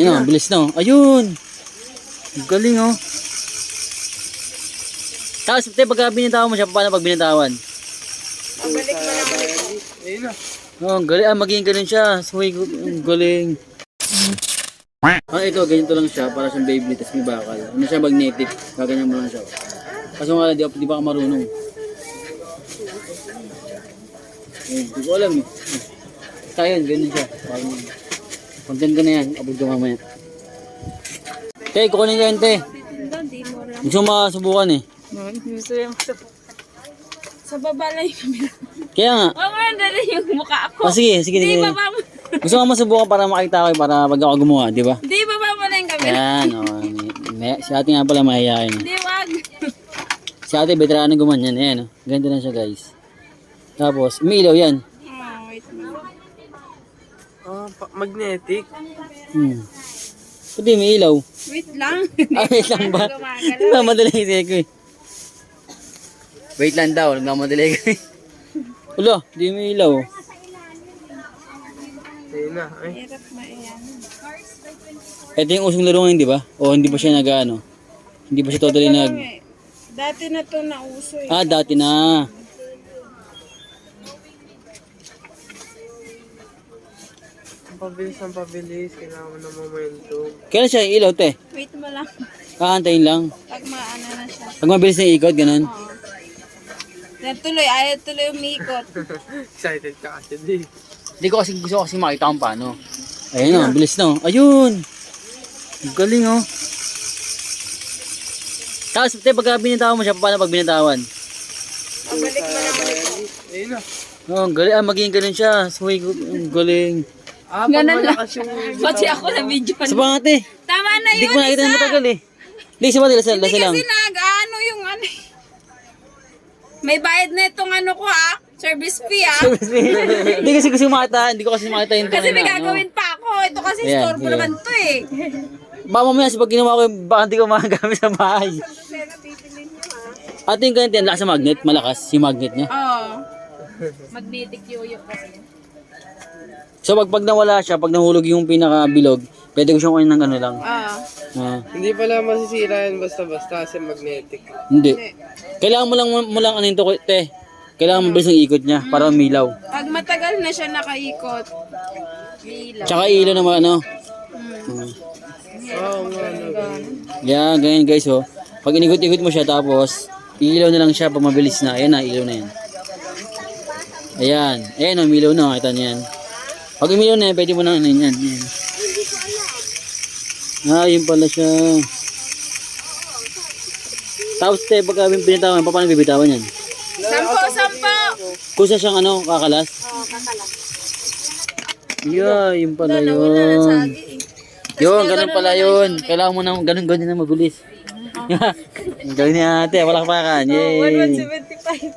Ayun na, bilis na. Ayun. Ang galing oh. Tapos, pagka binitawan mo siya, paano pag binitawan? Pabalik mo lang ito. Ayun na. Oh, ang galing. Magiging ganun siya. Suwi, ang galing. Ito, ganito lang siya. Para siyang Beyblade, tapos may bakal. Ano siya, magnetic. Gaganyan mo lang siya. Kaso nga, di ba ka marunong? Hindi ko alam eh. Kaya yan, ganun siya. Content ka na yan. Abog ka mamaya. Te, kukunin ka yan, te. Gusto mo makasubukan eh. Gusto yung sa baba lang yung camera. Kaya nga. Huwag mo nandali yung mukha ako. Sige. Hindi, baba mo. Gusto mo masubukan para makita ko para pag ako gumawa, di ba? Hindi, baba mo na yung camera. Yan, si ate nga pala mahihayin. Hindi, wag. Si ate, veterano gumanyan. Ayan, ganito lang siya, guys. Tapos, umiilaw yan. Wait mo. Magnetic. Hindi, may ilaw. Wait lang. Wait lang ba? Nagmamadali kasi ko eh. Wait lang daw, nagmamadali ko eh. Ulo, hindi may ilaw. Ayun na. Ay. Hirap maiyan. Ito yung usong laro ngayon, di ba? O hindi pa siya nag-ano? Hindi pa siya totally nag... Dati na to nauso eh. Ah, dati na. Ang pabilis. Kailangan mo ng momentum. Kailan siya yung ilaw, te? Wait mo lang. Kakantayin lang. Pag maano na siya. Pag mabilis na ikot, ganun. Oo. Yan tuloy, ayaw tuloy umiikot. Excited ka kasi di. Hindi ko kasi gusto kasi makita kung paano. Ayun na, bilis na. Ayun. Ang galing oh. Tapos, te, pagka binitawan mo siya, paano pag binitawan? Pabalik mo lang ito. Ayun na. Oh, ang galing. Magiging ganun siya. Suwi, ang galing. Pag Ganun lang. malakas yung... Pati ako na video. Sa pa nga, te. Tama na Hindi yun, ko nakita na isa. matagal eh. Hindi, sa pati, lasa Hindi lang. kasi nag-ano yung ano eh. May bayad na itong ano ko ha. Service fee ha. Hindi kasi gusto makita. Hindi ko kasi makita yung Kasi may tunay na, gagawin pa ako. Ito kasi Ayan, store sige. naman to eh. Baka mamaya pag ginawa ko, baka hindi ko magagamit sa bahay. Ate yung ganito yan, lakas sa magnet, malakas yung magnet niya. Oo. Magnetic yoyo kasi. So pag nawala siya, pag nahulog yung pinaka-bilog, pwede ko siyang kunin ng ano lang. Oo. Hindi pala masisira yan basta-basta kasi magnetic. Hindi. Kailangan mo lang ano ito, te. Kailangan mabilis ang ikot niya para umilaw. Pag matagal na siya nakaikot, ilaw. Tsaka ilaw naman ano. Oo nga. Yan, ganyan guys oh. Pag inikot-ikot mo siya tapos, ilaw na lang siya pag mabilis na. Ayan na, ilaw na yan. Ayan. Ayan, umilaw na. Kita niyo yan. Pag umilaw na yan, pwede mo na ano yan. Ayan. Ah, yun pala siya. Tapos te, pagka binitawan, paano bibitawan yan? Sampo! Kusa siyang ano, kakalas? Oo, kakalas. Yeah, yun pala Nawala na sa yun. agi eh. Yun, ganun pala yun. Kailangan mo na ganun na mabilis. Gawin ni ate, wala ka pa kan. Oh, Yay! 1175.